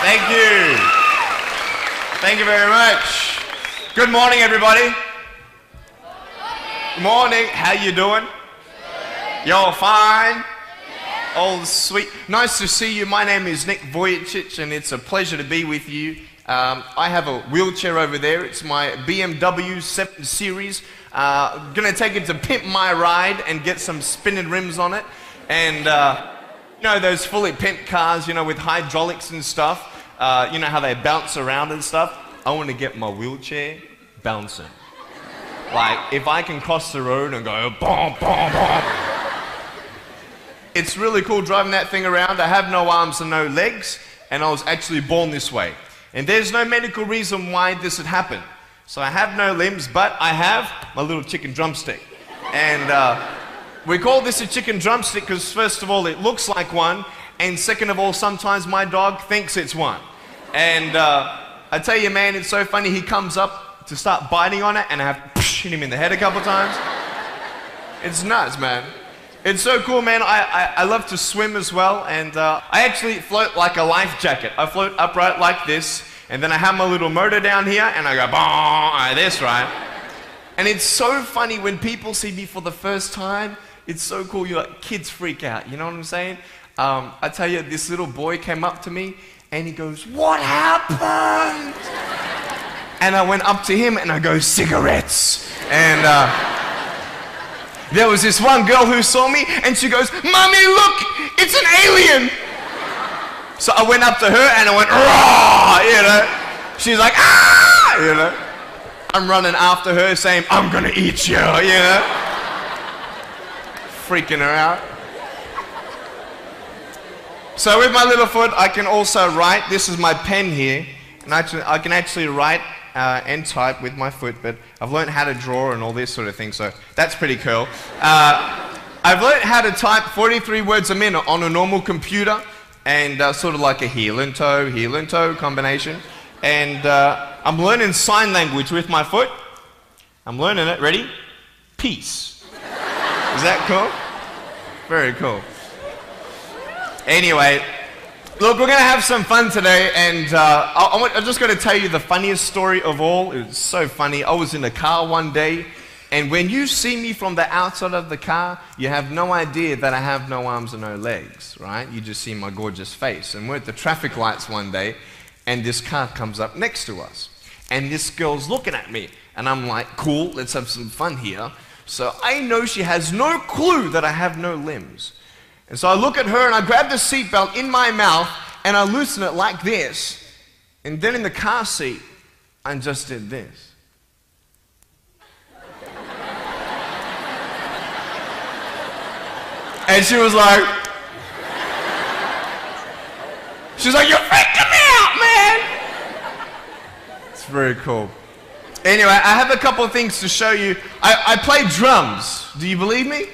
Thank you. Thank you very much. Good morning, everybody. Good morning. How you doing? Y'all fine? All sweet. Nice to see you. My name is Nick Vujicic, and it's a pleasure to be with you. I have a wheelchair over there. It's my BMW 7 Series. Gonna take it to pimp my ride and get some spinning rims on it. And you know those fully pimped cars, you know, with hydraulics and stuff. You know how they bounce around and stuff. I want to get my wheelchair bouncing. Like if I can cross the road and go boom, boom, boom. It's really cool driving that thing around. I have no arms and no legs, and I was actually born this way. And there's no medical reason why this would happen. So I have no limbs, but I have my little chicken drumstick. And we call this a chicken drumstick because first of all, it looks like one, and second of all, sometimes my dog thinks it's one. And I tell you, man, it's so funny. He comes up to start biting on it, and I have to hit him in the head a couple times. It's nuts, man. It's so cool, man. I love to swim as well, and I actually float like a life jacket. I float upright like this, and then I have my little motor down here, and I go, like this, right? And it's so funny when people see me for the first time. It's so cool. You like, kids freak out, you know what I'm saying? I tell you, this little boy came up to me, and he goes, "What happened?" And I went up to him, and I go, "Cigarettes." And there was this one girl who saw me, and she goes, "Mommy, look, it's an alien." So I went up to her, and I went, "Raw," you know. She's like, "Ah," you know. I'm running after her, saying, "I'm gonna eat you," you know. Freaking her out. So with my little foot, I can also write. This is my pen here, and I can actually write and type with my foot, but I've learned how to draw and all this sort of thing, so that's pretty cool. I've learned how to type 43 words a minute on a normal computer, and sort of like a heel and toe combination. And I'm learning sign language with my foot. I'm learning it. Ready? Peace. Is that cool? Very cool. Anyway, look, we're going to have some fun today, and I'm just going to tell you the funniest story of all. It was so funny. I was in a car one day, and when you see me from the outside of the car, you have no idea that I have no arms and no legs, right? You just see my gorgeous face. And we're at the traffic lights one day, and this car comes up next to us. And this girl's looking at me, and I'm like, cool, let's have some fun here. So I know she has no clue that I have no limbs. And so I look at her, and I grab the seatbelt in my mouth, and I loosen it like this. And then in the car seat, I just did this. And she was like, "You're freaking me out, man!" It's very cool. Anyway, I have a couple of things to show you. I play drums. Do you believe me?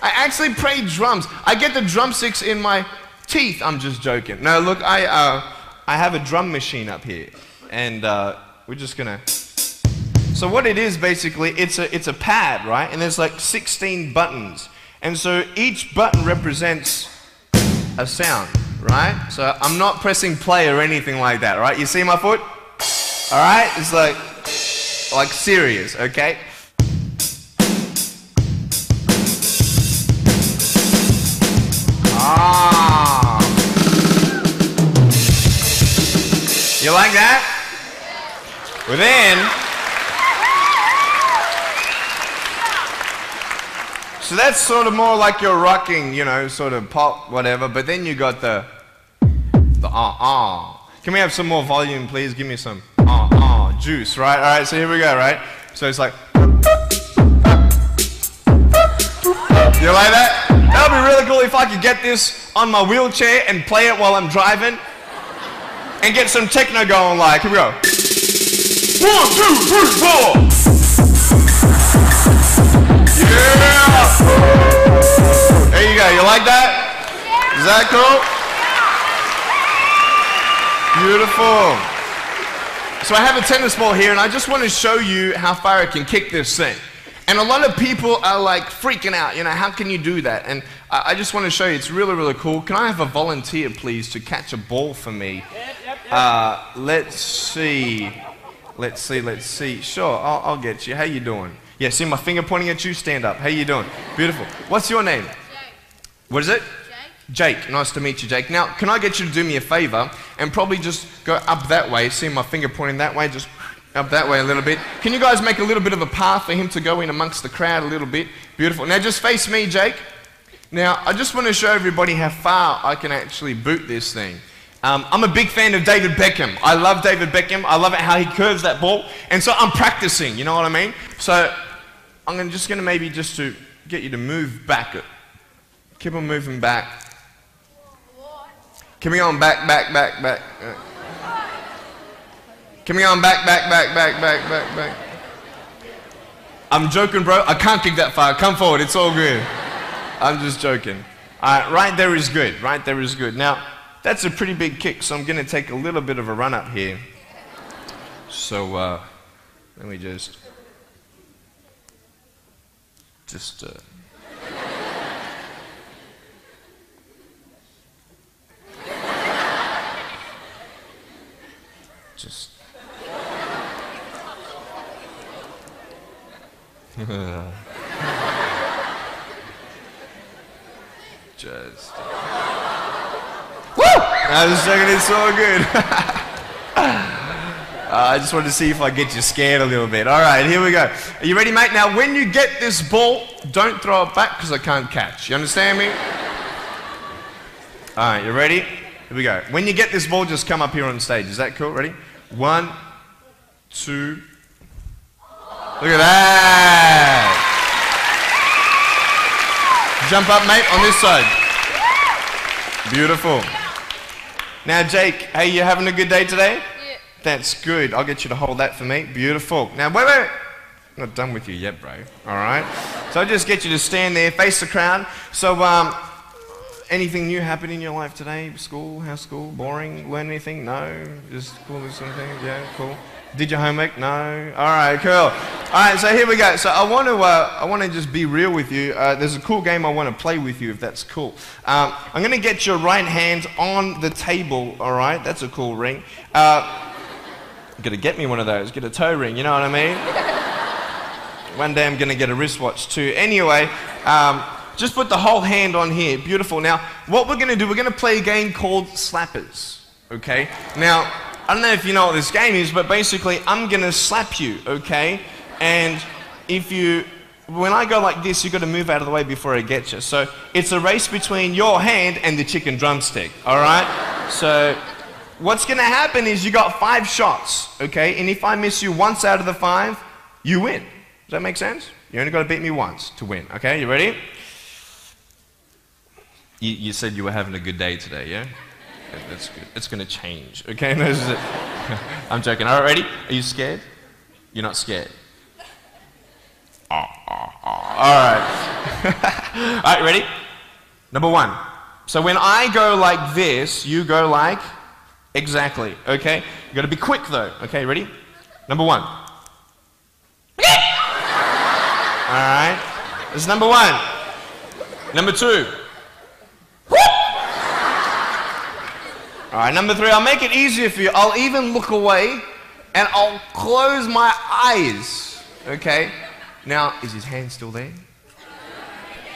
I actually play drums. I get the drumsticks in my teeth. I'm just joking. No, look, I have a drum machine up here, and we're just gonna. So what it is basically, it's a pad, right? And there's like 16 buttons, and so each button represents a sound, right? So I'm not pressing play or anything like that, right? You see my foot? All right, it's like serious, okay? Ah. You like that? Well then, so that's sort of more like your rocking, you know, sort of pop, whatever, but then you got the Can we have some more volume, please? Give me some juice, right? All right, so here we go, right? So it's like, you like that? That would be really cool if I could get this on my wheelchair and play it while I'm driving and get some techno going, like, here we go. 1, 2, 3, 4. Yeah! There you go, you like that? Is that cool? Beautiful. So I have a tennis ball here, and I just want to show you how far I can kick this thing. And a lot of people are like freaking out, you know, how can you do that? And I just want to show you, it's really, really cool. Can I have a volunteer, please, to catch a ball for me? Let's see. Sure, I'll get you. How you doing? Yeah, see my finger pointing at you? Stand up. How you doing? Beautiful. What's your name? Jake. What is it? Jake. Nice to meet you, Jake. Now, can I get you to do me a favor and probably just go up that way? See my finger pointing that way? Just up that way a little bit. Can you guys make a little bit of a path for him to go in amongst the crowd a little bit? Beautiful. Now just face me, Jake. Now I just want to show everybody how far I can actually boot this thing. I'm a big fan of David Beckham. I love David Beckham. I love it how he curves that ball. And so I'm practicing, you know what I mean? So I'm just going to maybe just to get you to move back. Keep on moving back. Keep on back. Keep on back. I'm joking, bro. I can't kick that far. Come forward. It's all good. I'm just joking. Right there is good. Right there is good. Now, that's a pretty big kick, so I'm going to take a little bit of a run up here. So, let me just Woo! I was joking, it's all good. I just wanted to see if I get you scared a little bit. All right, here we go. Are you ready, mate? Now, when you get this ball, don't throw it back because I can't catch. You understand me? All right, you ready? Here we go. When you get this ball, just come up here on stage. Is that cool? Ready? 1, 2. Look at that. Jump up, mate, on this side. Beautiful. Now, Jake, hey, you having a good day today? Yeah. That's good. I'll get you to hold that for me. Beautiful. Now, wait. I'm not done with you yet, bro. All right? So I'll just get you to stand there, face the crowd. So, anything new happen in your life today? School? How's school? Boring? Learn anything? No? Just cool or something? Yeah, cool. Did your homework? No? All right, cool. All right, so here we go. So I want to just be real with you. There's a cool game I want to play with you, if that's cool. I'm going to get your right hand on the table, all right? That's a cool ring. You've got to get me one of those. Get a toe ring, you know what I mean? One day I'm going to get a wristwatch too. Anyway, just put the whole hand on here. Beautiful. Now, what we're going to do, we're going to play a game called Slappers, okay? Now, I don't know if you know what this game is, but basically I'm going to slap you, okay? And when I go like this, you've got to move out of the way before I get you. So it's a race between your hand and the chicken drumstick, all right? So what's going to happen is you got 5 shots, okay? And if I miss you once out of the 5, you win. Does that make sense? You only got to beat me once to win, okay? You ready? You said you were having a good day today, yeah? That's good. It's going to change, okay? No, I'm joking. All right, ready? Are you scared? You're not scared. All right. All right, ready? Number 1. So when I go like this, you go like exactly, okay? You got to be quick though, okay? Ready? Number 1. All right. This is number 1. Number 2. All right, number 3, I'll make it easier for you. I'll even look away and I'll close my eyes, okay? Now, is his hand still there?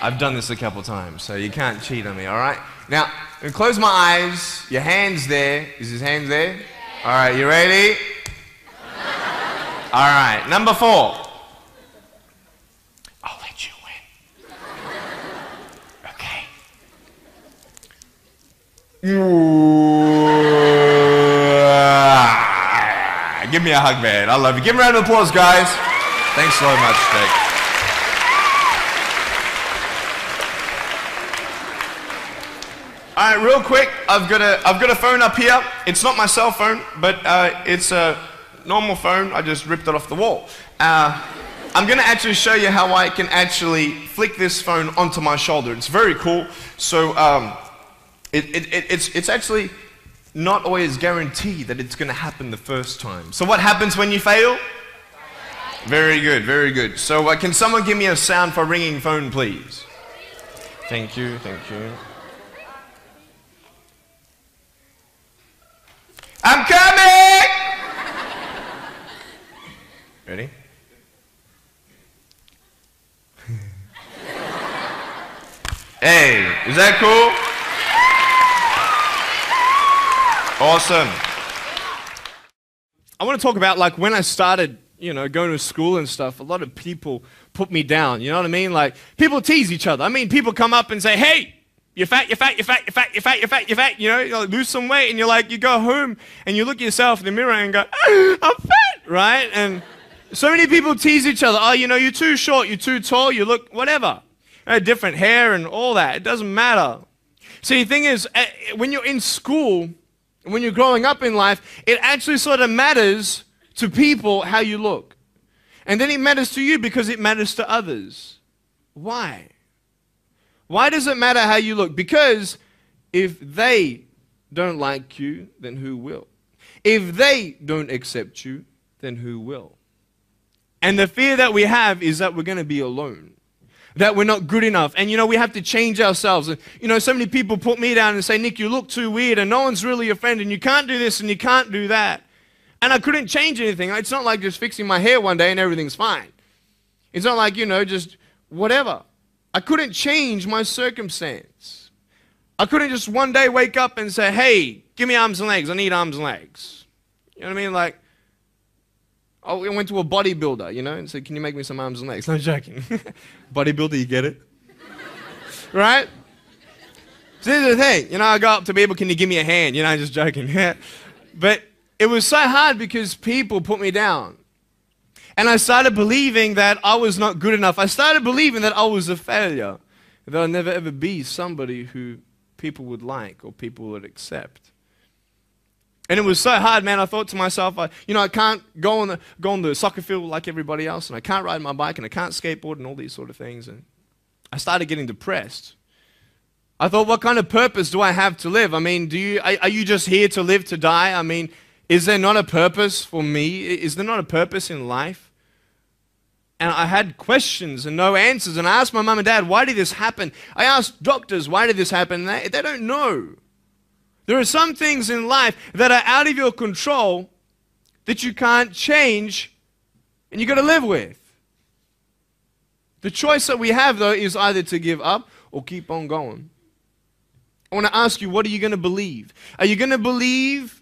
I've done this a couple times, so you can't cheat on me, all right? Now, I'm gonna close my eyes. Your hand's there. Is his hand there? All right, you ready? All right, number 4. I'll let you win. Okay. Give me a hug, man. I love you. Give him a round of applause, guys. Thanks so much, Jake. All right, real quick, I've got a phone up here. It's not my cell phone, but it's a normal phone. I just ripped it off the wall. I'm going to actually show you how I can actually flick this phone onto my shoulder. It's very cool. So it's actually not always guaranteed that it's going to happen the first time. So what happens when you fail? Very good, very good. So can someone give me a sound for ringing phone, please? Thank you, thank you. I'm coming! Ready? Hey, is that cool? Awesome. I want to talk about like when I started, going to school and stuff, a lot of people put me down, you know what I mean? Like people tease each other. I mean, people come up and say, hey, you're fat, you're fat, you're fat, you're fat, you're fat, you're fat, you're fat, you like, lose some weight, and you're like, you go home and you look at yourself in the mirror and go, I'm fat, right? And so many people tease each other. Oh, you're too short, you're too tall, you look whatever. Different hair and all that. It doesn't matter. See, the thing is, when you're in school, when you're growing up in life, it actually sort of matters to people how you look. And then it matters to you because it matters to others. Why? Why does it matter how you look? Because if they don't like you, then who will? If they don't accept you, then who will? And the fear that we have is that we're going to be alone. That we're not good enough. And we have to change ourselves. And so many people put me down and say, Nick, you look too weird and no one's really your friend and you can't do this and you can't do that. And I couldn't change anything. It's not like just fixing my hair one day and everything's fine. It's not like, just whatever. I couldn't change my circumstance. I couldn't just one day wake up and say, hey, give me arms and legs. I need arms and legs. You know what I mean? Like, I went to a bodybuilder, and said, can you make me some arms and legs? No, I'm joking. Bodybuilder, you get it? Right? So here's the thing. I go up to people, can you give me a hand? Just joking. But it was so hard because people put me down. And I started believing that I was not good enough. I started believing that I was a failure. That I'd never ever be somebody who people would like or people would accept. And it was so hard, man. I thought to myself, I can't go on the soccer field like everybody else, and I can't ride my bike, and I can't skateboard, and all these sort of things. And I started getting depressed. I thought, what kind of purpose do I have to live? I mean, are you just here to live to die? I mean, is there not a purpose for me? Is there not a purpose in life? And I had questions and no answers. And I asked my mum and dad, why did this happen? I asked doctors, why did this happen? And they don't know. There are some things in life that are out of your control that you can't change and you got to live with. The choice that we have, though, is either to give up or keep on going. I want to ask you, what are you going to believe? Are you going to believe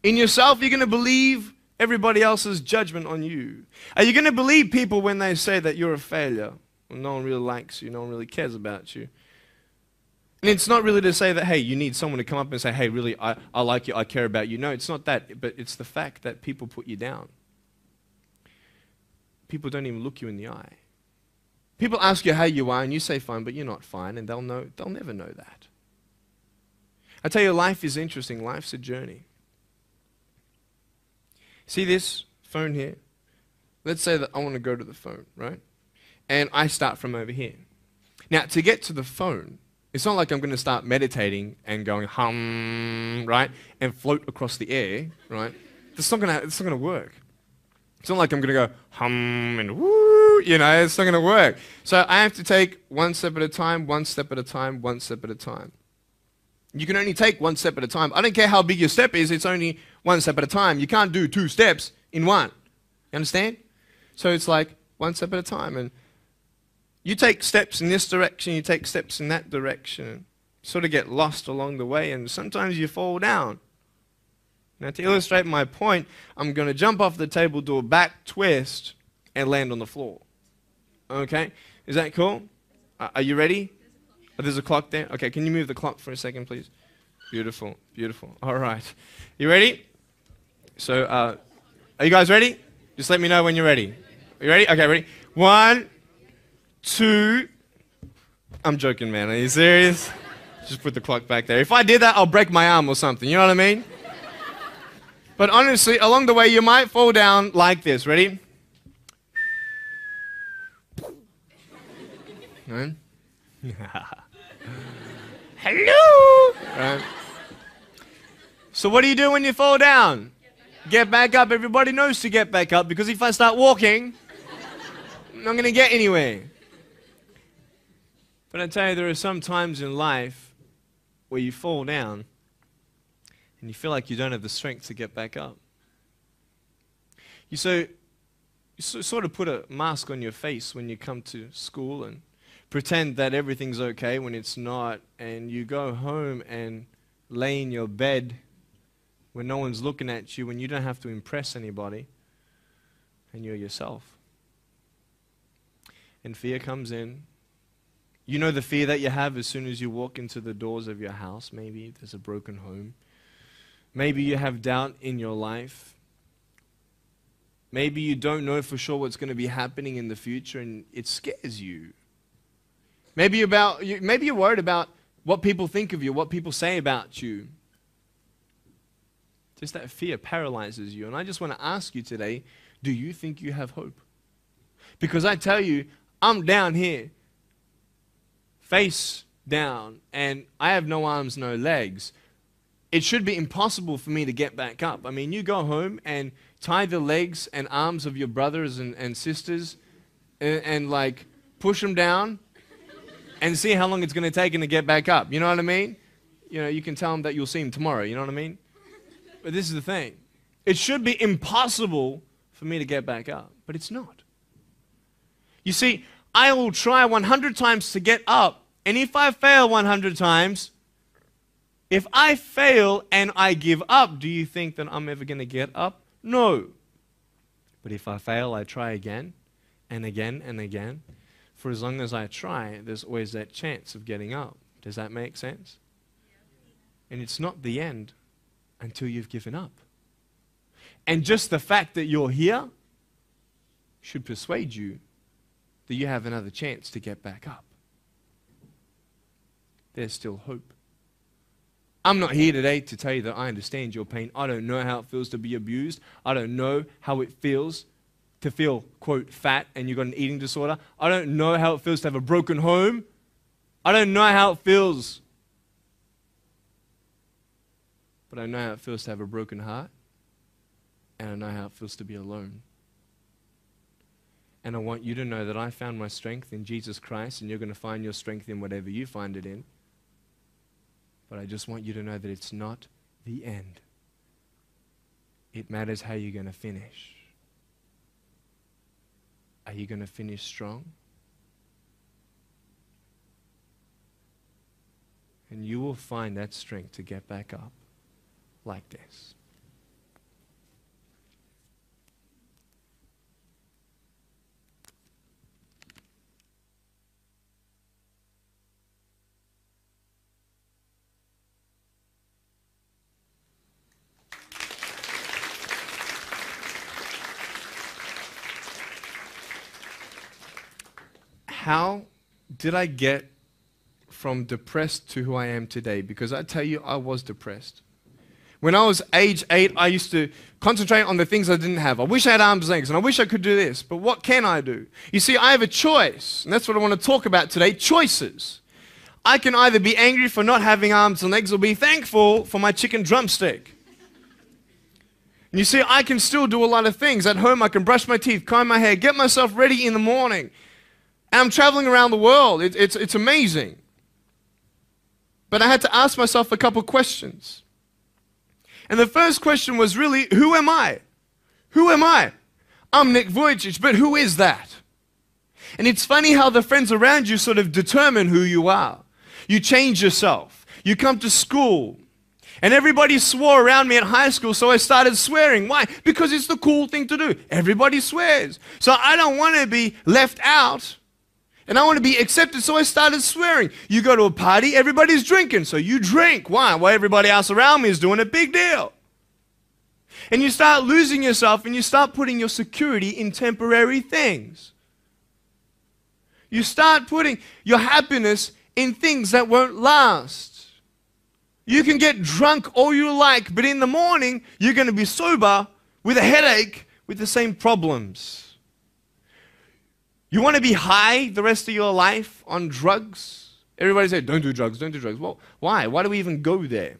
in yourself? Are you going to believe everybody else's judgment on you? Are you going to believe people when they say that you're a failure? Well, no one really likes you, no one really cares about you. And it's not really to say that, hey, you need someone to come up and say, hey, really, I like you, I care about you. No, it's not that, but it's the fact that people put you down. People don't even look you in the eye. People ask you how you are, and you say fine, but you're not fine, and they'll never know that. I tell you, life is interesting. Life's a journey. See this phone here? Let's say that I want to go to the phone, right? And I start from over here. Now, to get to the phone, it's not like I'm going to start meditating and going hum, right? And float across the air, right? It's not going to work. It's not like I'm going to go hum and woo, it's not going to work. So I have to take one step at a time, one step at a time, one step at a time. You can only take one step at a time. I don't care how big your step is, it's only one step at a time. You can't do 2 steps in one. You understand? So it's like one step at a time. And you take steps in this direction, you take steps in that direction. Sort of get lost along the way, and sometimes you fall down. Now, to illustrate my point, I'm going to jump off the table, do a back twist, and land on the floor. Okay? Is that cool? Are you ready? Oh, there's a clock there? Okay, can you move the clock for a second, please? Beautiful, beautiful. All right. You ready? So, are you guys ready? Just let me know when you're ready. Are you ready? Okay, ready? 1, 2. I'm joking, man. Are you serious? Just put the clock back there. If I did that, I'll break my arm or something. You know what I mean? But honestly, along the way, you might fall down like this. Ready? Right? Hello! Right. So what do you do when you fall down? Get back up. Everybody knows to get back up, because if I start walking, I'm not going to get anywhere. But I tell you, there are some times in life where you fall down and you feel like you don't have the strength to get back up. You sort of put a mask on your face when you come to school and pretend that everything's okay when it's not, and you go home and lay in your bed when no one's looking at you, when you don't have to impress anybody, and you're yourself. And fear comes in. You know the fear that you have as soon as you walk into the doors of your house. Maybe there's a broken home. Maybe you have doubt in your life. Maybe you don't know for sure what's going to be happening in the future, and it scares you. Maybe you're worried about what people think of you, what people say about you. Just that fear paralyzes you. And I just want to ask you today, do you think you have hope? Because I tell you, I'm down here, face down, and I have no arms, no legs. It should be impossible for me to get back up. I mean, you go home and tie the legs and arms of your brothers and sisters and like push them down and see how long it's going to take them to get back up. You know what I mean? You know, you can tell them that you'll see them tomorrow. You know what I mean? But this is the thing. It should be impossible for me to get back up, but it's not. You see, I will try 100 times to get up, and if I fail 100 times, if I fail and I give up, do you think that I'm ever going to get up? No. But if I fail, I try again and again and again. For as long as I try, there's always that chance of getting up. Does that make sense? And it's not the end until you've given up. And just the fact that you're here should persuade you that you have another chance to get back up. There's still hope. I'm not here today to tell you that I understand your pain. I don't know how it feels to be abused. I don't know how it feels to feel, quote, fat and you've got an eating disorder. I don't know how it feels to have a broken home. I don't know how it feels. But I know how it feels to have a broken heart. And I know how it feels to be alone. And I want you to know that I found my strength in Jesus Christ, and you're going to find your strength in whatever you find it in. But I just want you to know that it's not the end. It matters how you're going to finish. Are you going to finish strong? And you will find that strength to get back up like this. How did I get from depressed to who I am today? Because I tell you, I was depressed. When I was age 8, I used to concentrate on the things I didn't have. I wish I had arms and legs, and I wish I could do this, but what can I do? You see, I have a choice, and that's what I want to talk about today, choices. I can either be angry for not having arms and legs or be thankful for my chicken drumstick. And you see, I can still do a lot of things. At home, I can brush my teeth, comb my hair, get myself ready in the morning. And I'm traveling around the world. It's amazing. But I had to ask myself a couple questions. And the first question was really, who am I? Who am I? I'm Nick Vujicic, but who is that? And it's funny how the friends around you sort of determine who you are. You change yourself. You come to school. And everybody swore around me at high school, so I started swearing. Why? Because it's the cool thing to do. Everybody swears. So I don't want to be left out. And I want to be accepted, so I started swearing. You go to a party, everybody's drinking, so you drink. Why? Well, everybody else around me is doing a big deal. And you start losing yourself, and you start putting your security in temporary things. You start putting your happiness in things that won't last. You can get drunk all you like, but in the morning, you're going to be sober with a headache with the same problems. You want to be high the rest of your life on drugs? Everybody says, don't do drugs, don't do drugs. Well, why? Why do we even go there?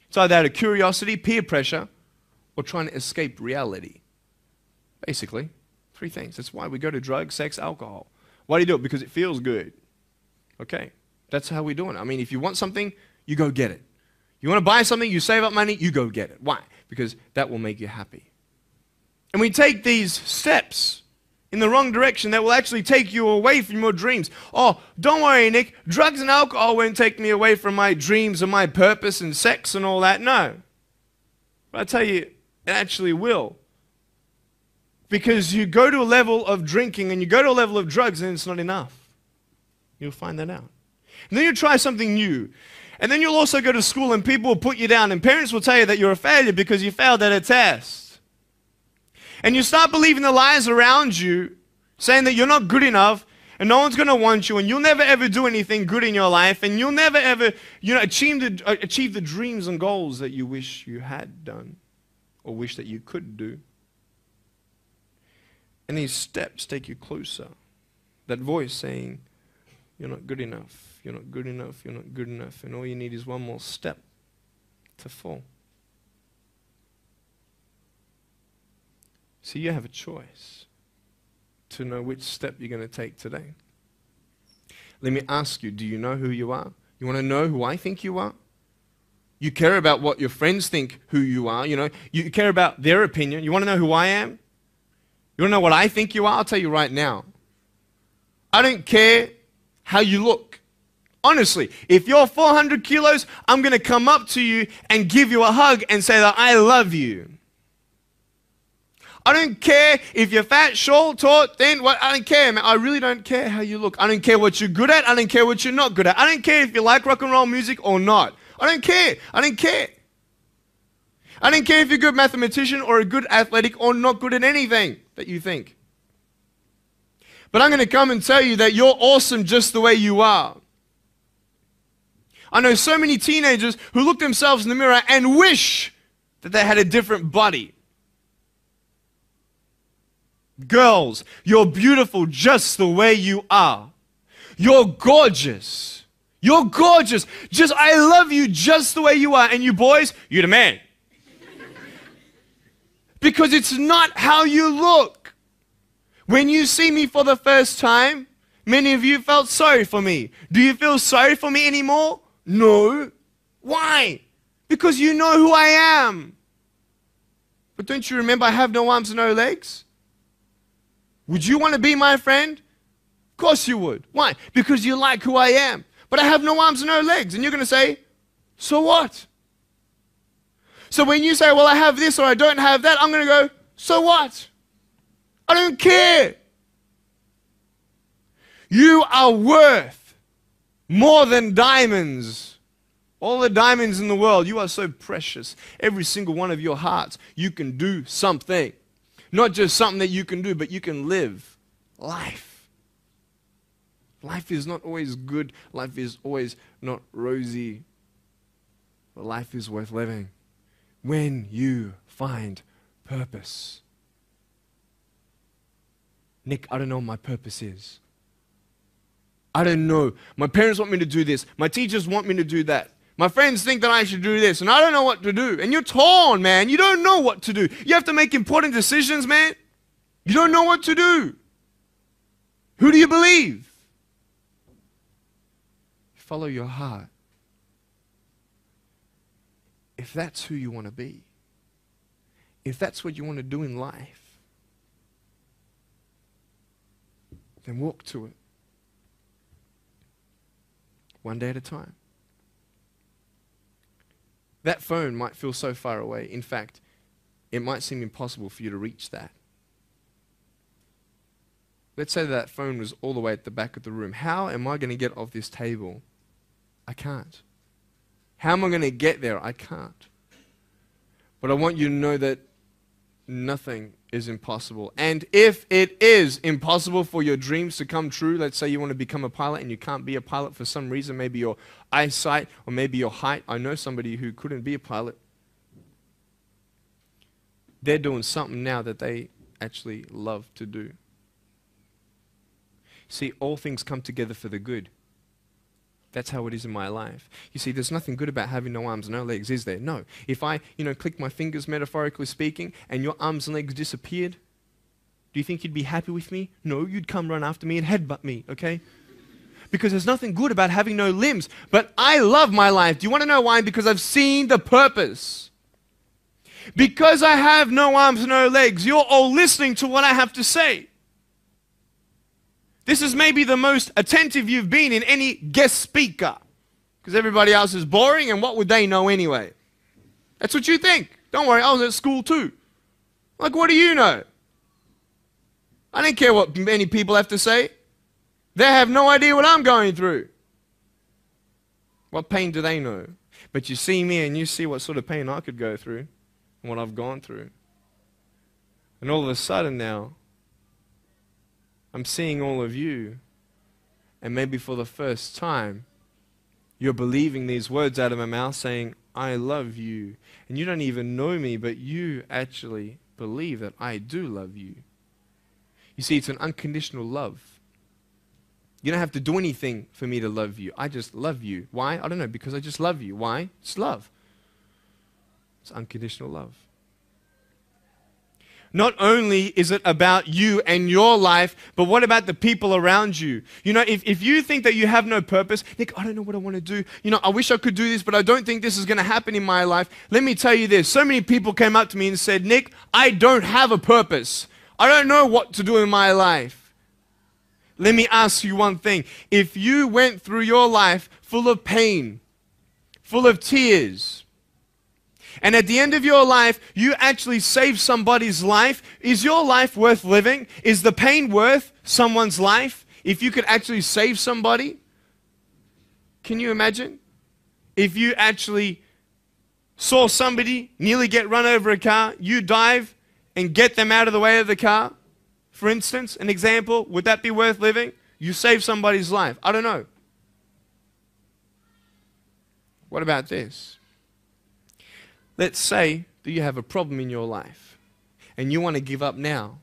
It's either out of curiosity, peer pressure, or trying to escape reality. Basically, Three things. That's why we go to drugs, sex, alcohol. Why do you do it? Because it feels good. Okay. That's how we're doing it. I mean, if you want something, you go get it. You want to buy something, you save up money, you go get it. Why? Because that will make you happy. And we take these steps in the wrong direction that will actually take you away from your dreams. Oh, don't worry, Nick. Drugs and alcohol won't take me away from my dreams and my purpose and sex and all that. No. But I tell you, it actually will. Because you go to a level of drinking and you go to a level of drugs and it's not enough. You'll find that out. And then you try something new. And then you'll also go to school and people will put you down and parents will tell you that you're a failure because you failed at a test. And you start believing the lies around you saying that you're not good enough and no one's going to want you and you'll never ever do anything good in your life and you'll never ever achieve the dreams and goals that you wish you had done or wish that you could do. And these steps take you closer. That voice saying, you're not good enough, you're not good enough, you're not good enough. And all you need is one more step to fall. See, you have a choice to know which step you're going to take today. Let me ask you, do you know who you are? You want to know who I think you are? You care about what your friends think who you are. You care about their opinion. You want to know who I am? You want to know what I think you are? I'll tell you right now. I don't care how you look. Honestly, if you're 400 kilos, I'm going to come up to you and give you a hug and say that I love you. I don't care if you're fat, short, tall, thin, what, I don't care, man. I really don't care how you look. I don't care what you're good at. I don't care what you're not good at. I don't care if you like rock and roll music or not. I don't care. I don't care. I don't care if you're a good mathematician or a good athletic or not good at anything that you think. But I'm going to come and tell you that you're awesome just the way you are. I know so many teenagers who look themselves in the mirror and wish that they had a different body. Girls, you're beautiful just the way you are. You're gorgeous. You're gorgeous. I love you just the way you are. And you boys, you're the man. Because it's not how you look. When you see me for the first time, many of you felt sorry for me. Do you feel sorry for me anymore? No. Why? Because you know who I am. But don't you remember I have no arms and no legs? Would you want to be my friend? Of course you would. Why? Because you like who I am. But I have no arms and no legs. And you're going to say, so what? So when you say, well, I have this or I don't have that, I'm going to go, so what? I don't care. You are worth more than diamonds. All the diamonds in the world, you are so precious. Every single one of your hearts, you can do something. Not just something that you can do, but you can live life. Life is not always good. Life is always not rosy. But life is worth living when you find purpose. Nick, I don't know what my purpose is. I don't know. My parents want me to do this. My teachers want me to do that. My friends think that I should do this, and I don't know what to do. And you're torn, man. You don't know what to do. You have to make important decisions, man. You don't know what to do. Who do you believe? Follow your heart. If that's who you want to be, if that's what you want to do in life, then walk to it. One day at a time. That phone might feel so far away. In fact, it might seem impossible for you to reach that. Let's say that phone was all the way at the back of the room. How am I going to get off this table? I can't. How am I going to get there? I can't. But I want you to know that nothing is impossible. And if it is impossible for your dreams to come true, let's say you want to become a pilot and you can't be a pilot for some reason, maybe your eyesight or maybe your height. I know somebody who couldn't be a pilot. They're doing something now that they actually love to do. See, all things come together for the good. That's how it is in my life. You see, there's nothing good about having no arms and no legs, is there? No. If I, click my fingers, metaphorically speaking, and your arms and legs disappeared, Do you think you'd be happy with me? No, you'd come run after me and headbutt me, okay? Because there's nothing good about having no limbs. But I love my life. Do you want to know why? Because I've seen the purpose. Because I have no arms, no legs, you're all listening to what I have to say. This is maybe the most attentive you've been in any guest speaker. Because everybody else is boring, and what would they know anyway? That's what you think. Don't worry, I was at school too. Like, what do you know? I don't care what many people have to say. They have no idea what I'm going through. What pain do they know? But you see me and you see what sort of pain I could go through and what I've gone through. And all of a sudden now, I'm seeing all of you, and maybe for the first time, you're believing these words out of my mouth saying, I love you. And you don't even know me, but you actually believe that I do love you. You see, it's an unconditional love. You don't have to do anything for me to love you. I just love you. Why? I don't know, because I just love you. Why? It's love. It's unconditional love. Not only is it about you and your life, but what about the people around you? You know, if you think that you have no purpose, Nick, I don't know what I want to do. You know, I wish I could do this, but I don't think this is going to happen in my life. Let me tell you this. So many people came up to me and said, Nick, I don't have a purpose. I don't know what to do in my life. Let me ask you one thing. If you went through your life full of pain, full of tears, and at the end of your life, you actually saved somebody's life, is your life worth living? Is the pain worth someone's life? If you could actually save somebody? Can you imagine? If you actually saw somebody nearly get run over a car, you dive and get them out of the way of the car, for instance, an example, would that be worth living? You save somebody's life. I don't know. What about this? Let's say that you have a problem in your life and you want to give up now.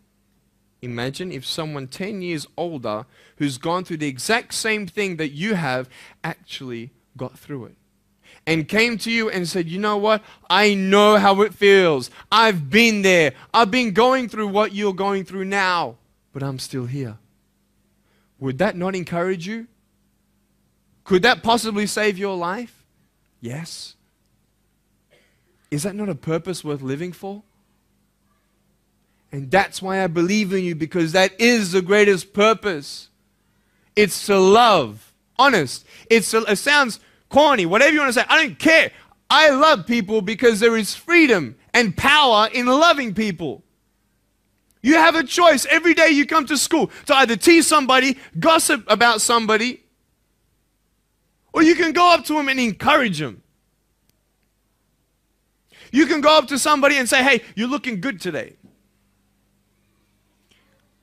Imagine if someone 10 years older who's gone through the exact same thing that you have actually got through it and came to you and said, you know what? I know how it feels. I've been there. I've been going through what you're going through now, but I'm still here. Would that not encourage you? Could that possibly save your life? Yes. Is that not a purpose worth living for? And that's why I believe in you, because that is the greatest purpose. It's to love. Honest. It sounds corny, whatever you want to say. I don't care. I love people because there is freedom and power in loving people. You have a choice every day you come to school to either tease somebody, gossip about somebody, or you can go up to them and encourage them. You can go up to somebody and say, hey, you're looking good today.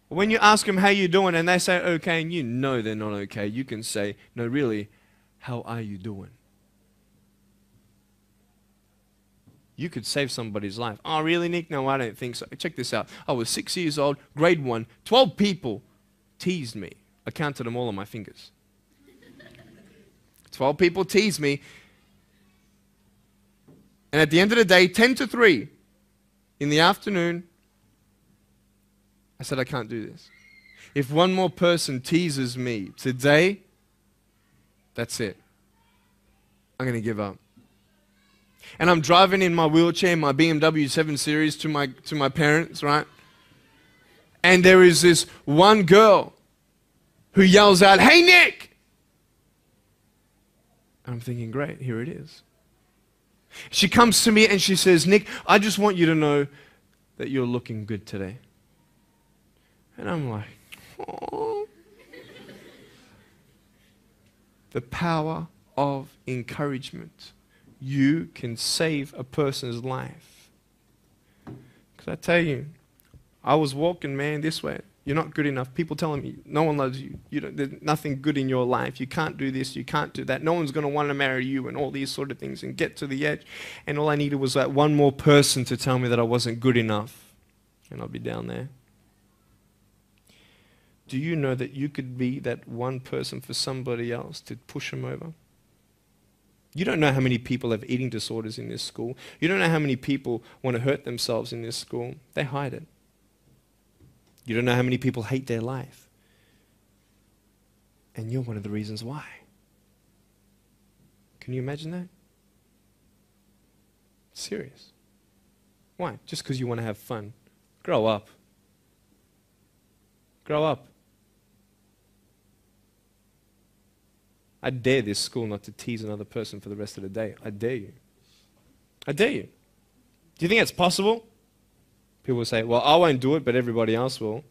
When you ask them how you're doing and they say okay, and you know they're not okay, you can say, no, really, how are you doing? You could save somebody's life. Oh, really, Nick? No, I don't think so. Check this out. I was 6 years old, grade 1. 12 people teased me. I counted them all on my fingers. 12 people teased me. And at the end of the day, 10 to 3 in the afternoon, I said, I can't do this. If one more person teases me today, that's it. I'm going to give up. And I'm driving in my wheelchair, my BMW 7 Series to my parents, right? And there is this one girl who yells out, hey, Nick! And I'm thinking, great, here it is. She comes to me and she says, Nick, I just want you to know that you're looking good today. And I'm like, oh. The power of encouragement. You can save a person's life. Because I tell you, I was walking, man, this way. You're not good enough. People telling me, no one loves you. There's nothing good in your life. You can't do this. You can't do that. No one's going to want to marry you and all these sort of things and get to the edge. And all I needed was that one more person to tell me that I wasn't good enough. And I'll be down there. Do you know that you could be that one person for somebody else to push them over? You don't know how many people have eating disorders in this school. You don't know how many people want to hurt themselves in this school. They hide it. You don't know how many people hate their life. And you're one of the reasons why. Can you imagine that? Serious. Why? Just because you want to have fun. Grow up. Grow up. I dare this school not to tease another person for the rest of the day. I dare you. I dare you. Do you think that's possible? People will say, well, I won't do it, but everybody else will.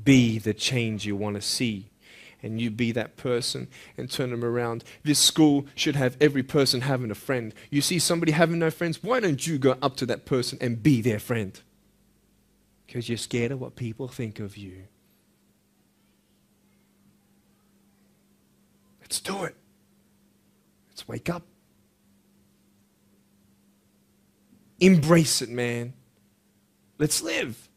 Be the change you want to see. And you be that person and turn them around. This school should have every person having a friend. You see somebody having no friends, why don't you go up to that person and be their friend? Because you're scared of what people think of you. Let's do it. Let's wake up. Embrace it, man. Let's live.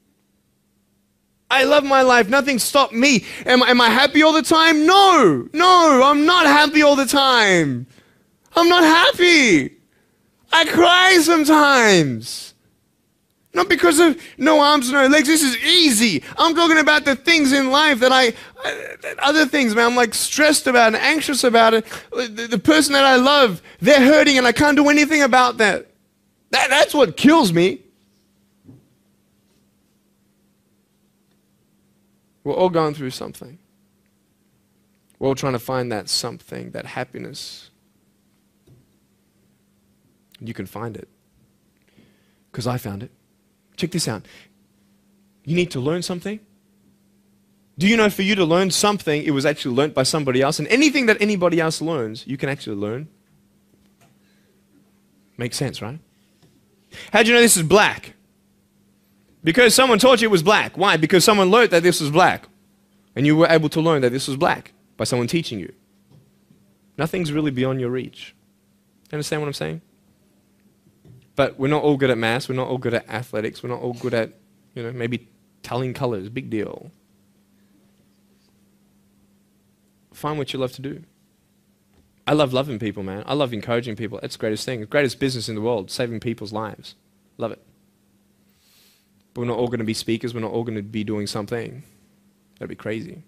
I love my life. Nothing stopped me. Am I happy all the time? No. No, I'm not happy all the time. I'm not happy. I cry sometimes. Not because of no arms, no legs. This is easy. I'm talking about the things in life that other things, man. I'm like stressed about and anxious about it. The person that I love, they're hurting and I can't do anything about that. That's what kills me. We're all going through something. We're all trying to find that something, that happiness. You can find it. Because I found it. Check this out. You need to learn something. Do you know for you to learn something, it was actually learnt by somebody else? And anything that anybody else learns, you can actually learn. Makes sense, right? How do you know this is black? Because someone taught you it was black. Why? Because someone learned that this was black. And you were able to learn that this was black by someone teaching you. Nothing's really beyond your reach. You understand what I'm saying? But we're not all good at maths. We're not all good at athletics. We're not all good at, maybe telling colors. Big deal. Find what you love to do. I love loving people, man. I love encouraging people. It's the greatest thing. The greatest business in the world, saving people's lives. Love it. But we're not all going to be speakers. We're not all going to be doing something. That'd be crazy.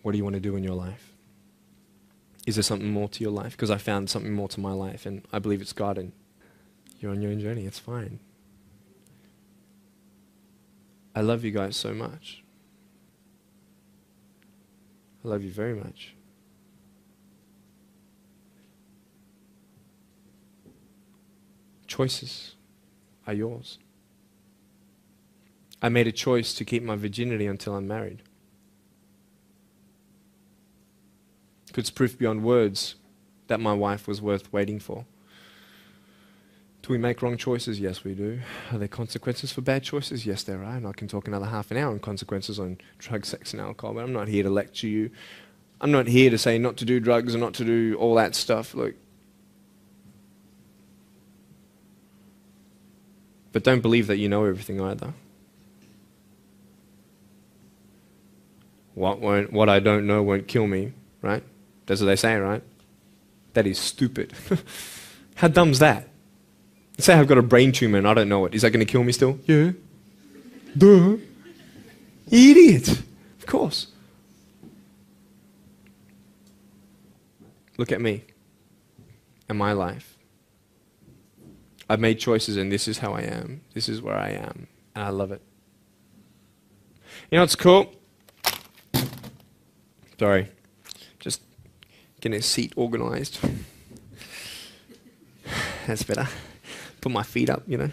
What do you want to do in your life? Is there something more to your life? Because I found something more to my life, and I believe it's God, and you're on your own journey. It's fine. I love you guys so much. I love you very much. Choices are yours. I made a choice to keep my virginity until I'm married. It's proof beyond words that my wife was worth waiting for. Do we make wrong choices? Yes, we do. Are there consequences for bad choices? Yes, there are. And I can talk another half an hour on consequences on drugs, sex, and alcohol, but I'm not here to lecture you. I'm not here to say not to do drugs and not to do all that stuff. Look. But don't believe that you know everything either. What I don't know won't kill me, right? That's what they say, right? That is stupid. How dumb's that? Let's say I've got a brain tumor and I don't know it. Is that going to kill me still? Yeah. Duh. Idiot. Of course. Look at me and my life. I've made choices and this is how I am. This is where I am. And I love it. You know what's cool? Sorry. Just getting a seat organized. That's better. Put my feet up, I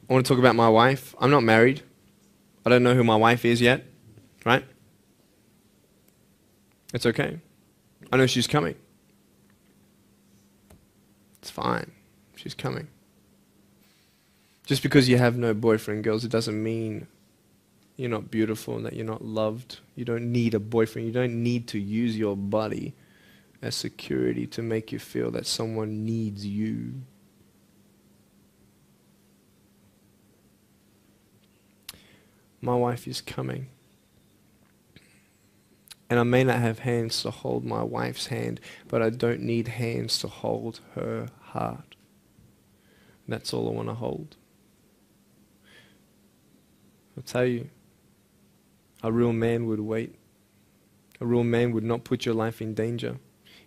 want to talk about my wife. I'm not married. I don't know who my wife is yet, right? It's okay. I know she's coming. It's fine. She's coming. Just because you have no boyfriend, girls, it doesn't mean you're not beautiful and that you're not loved. You don't need a boyfriend. You don't need to use your body as security to make you feel that someone needs you. My wife is coming. And I may not have hands to hold my wife's hand, but I don't need hands to hold her heart. That's all I want to hold. I'll tell you, a real man would wait. A real man would not put your life in danger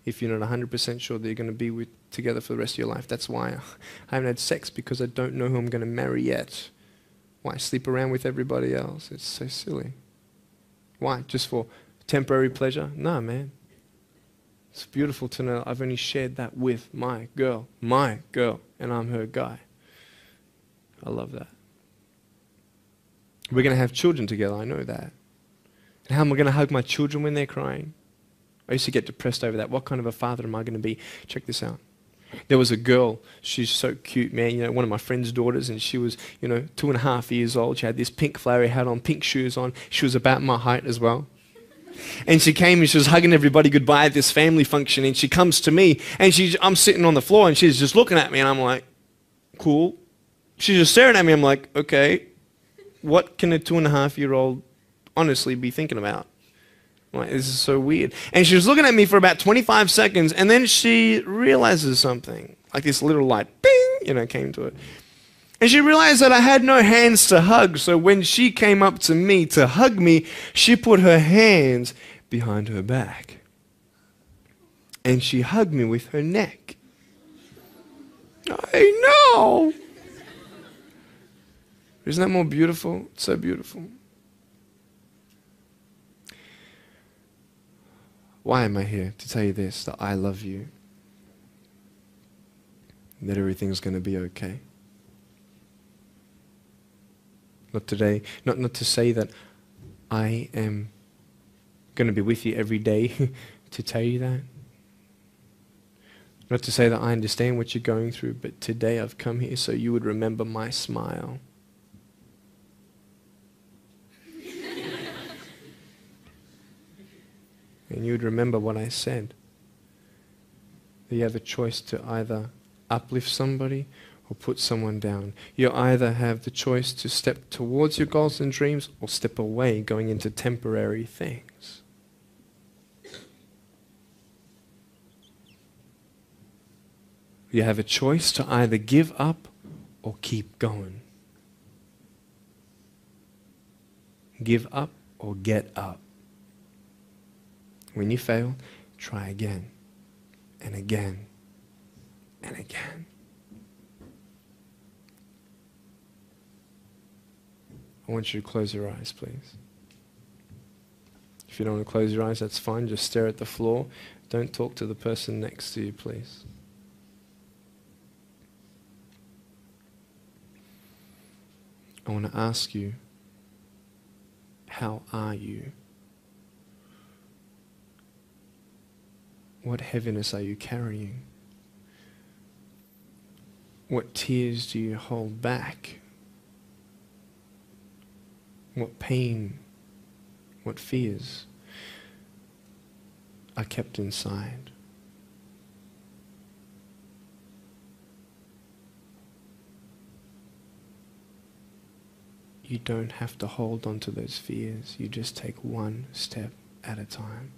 if you're not 100% sure that you're going to be together for the rest of your life. That's why I haven't had sex, because I don't know who I'm going to marry yet. Why sleep around with everybody else? It's so silly. Why? Just for temporary pleasure? No, man. It's beautiful to know I've only shared that with my girl, and I'm her guy. I love that. We're going to have children together, I know that. And how am I going to hug my children when they're crying? I used to get depressed over that. What kind of a father am I going to be? Check this out. There was a girl, she's so cute, man, one of my friend's daughters, and she was, 2.5 years old. She had this pink flowery hat on, pink shoes on. She was about my height as well. And she came and she was hugging everybody goodbye at this family function, and she comes to me, and I'm sitting on the floor, and she's just looking at me, and I'm like, cool. She's just staring at me. I'm like, okay, what can a 2.5-year-old honestly be thinking about? Like, this is so weird. And she was looking at me for about 25 seconds, and then she realizes something. Like this little light, bing, came to it. And she realized that I had no hands to hug, so when she came up to me to hug me, she put her hands behind her back. And she hugged me with her neck. I know! Isn't that more beautiful? It's so beautiful. Why am I here? To tell you this, that I love you. That everything's going to be okay. Not today, not to say that I am going to be with you every day to tell you that. Not to say that I understand what you're going through, but today I've come here so you would remember my smile. And you would remember what I said. That you have a choice to either uplift somebody or put someone down. You either have the choice to step towards your goals and dreams or step away, going into temporary things. You have a choice to either give up or keep going. Give up or get up. When you fail, try again and again and again. I want you to close your eyes, please. If you don't want to close your eyes, that's fine. Just stare at the floor. Don't talk to the person next to you, please. I want to ask you, how are you? What heaviness are you carrying? What tears do you hold back? What pain, what fears are kept inside? You don't have to hold on to those fears. You just take one step at a time.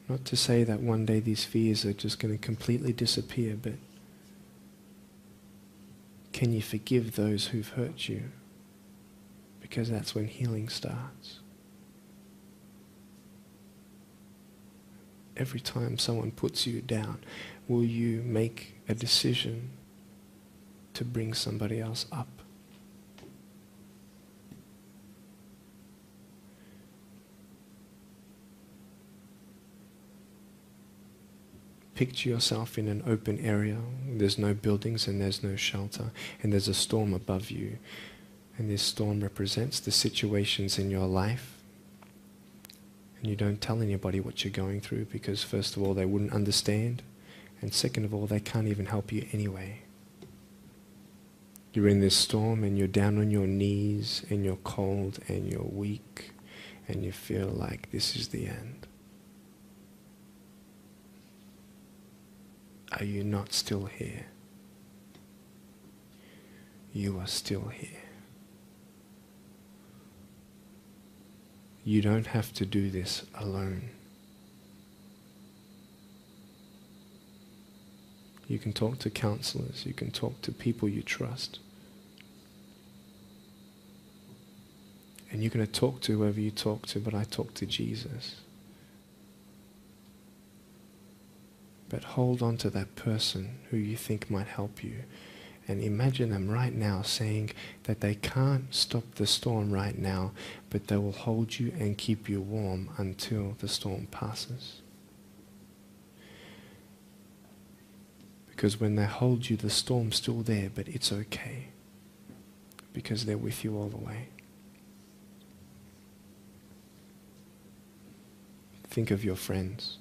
Not to say that one day these fears are just going to completely disappear, but can you forgive those who've hurt you? Because that's when healing starts. Every time someone puts you down, will you make a decision to bring somebody else up? Picture yourself in an open area. There's no buildings and there's no shelter, and there's a storm above you. And this storm represents the situations in your life. And you don't tell anybody what you're going through, because first of all, they wouldn't understand. And second of all, they can't even help you anyway. You're in this storm and you're down on your knees and you're cold and you're weak and you feel like this is the end. Are you not still here? You are still here. You don't have to do this alone. You can talk to counselors, you can talk to people you trust. And you're going to talk to whoever you talk to, but I talk to Jesus. But hold on to that person who you think might help you. And imagine them right now saying that they can't stop the storm right now, but they will hold you and keep you warm until the storm passes. Because when they hold you, the storm's still there, but it's okay. Because they're with you all the way. Think of your friends.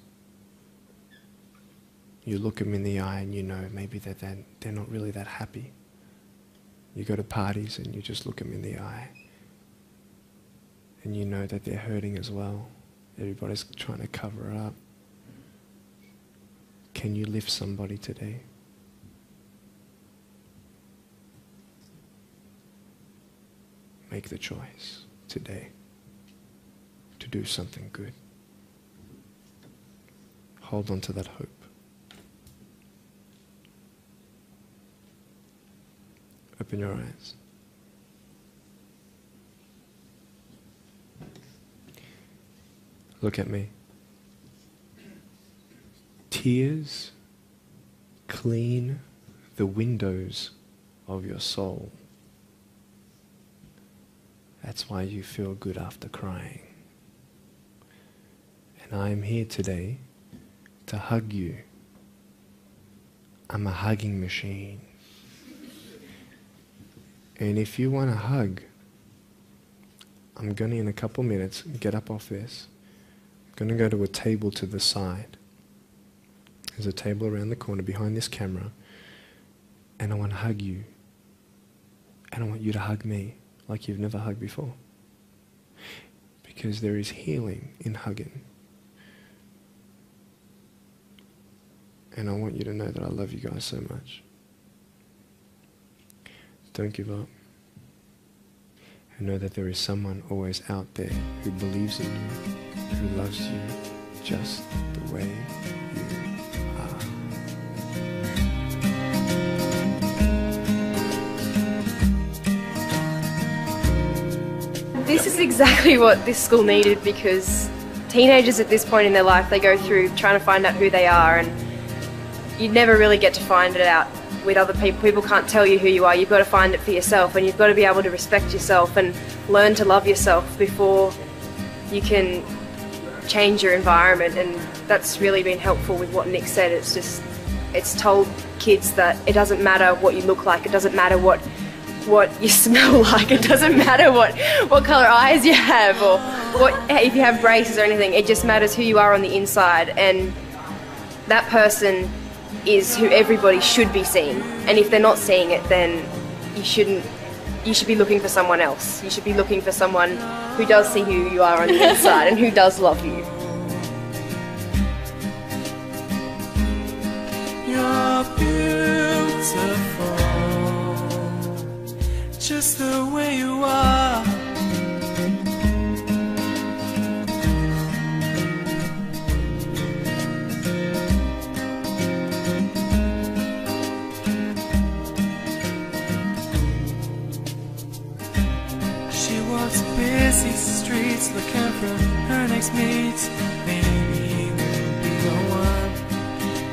You look them in the eye and you know maybe that they're not really that happy. You go to parties and you just look them in the eye. And you know that they're hurting as well. Everybody's trying to cover it up. Can you lift somebody today? Make the choice today to do something good. Hold on to that hope. Open your eyes. Look at me. Tears clean the windows of your soul. That's why you feel good after crying. And I am here today to hug you. I'm a hugging machine. And if you want a hug, I'm going to, in a couple minutes, get up off this. I'm going to go to a table to the side. There's a table around the corner behind this camera. And I want to hug you. And I want you to hug me like you've never hugged before. Because there is healing in hugging. And I want you to know that I love you guys so much. Don't give up. And know that there is someone always out there who believes in you, who loves you just the way you are. This is exactly what this school needed, because teenagers at this point in their life, they go through trying to find out who they are, and you never really get to find it out with other people. People can't tell you who you are. You've got to find it for yourself, and you've got to be able to respect yourself and learn to love yourself before you can change your environment. And that's really been helpful with what Nick said. It's told kids that it doesn't matter what you look like, it doesn't matter what you smell like, it doesn't matter what colour eyes you have, or if you have braces or anything. It just matters who you are on the inside, and that person is who everybody should be seeing. And if they're not seeing it, then you should be looking for someone else. You should be looking for someone who does see who you are on the inside and who does love you. You're beautiful, just the way you are. Busy streets looking for her next mate. Maybe he will be the one,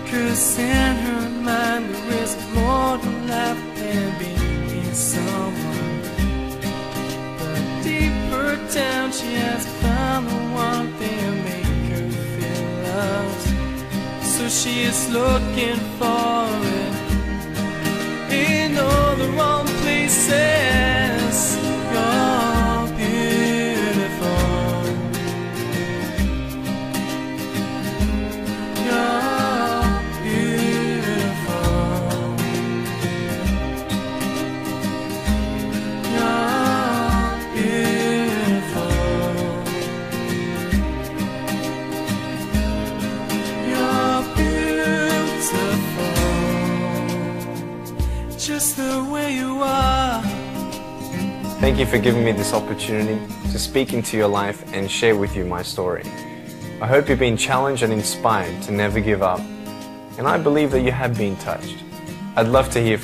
'cause in her mind there is more to life than being someone. But deeper down she has found the one thing to make her feel loved. So she is looking for it in all the wrong places. You're beautiful. You're beautiful. You're beautiful. You're beautiful, just the way you are. Thank you for giving me this opportunity to speak into your life and share with you my story. I hope you've been challenged and inspired to never give up, and I believe that you have been touched. I'd love to hear from you.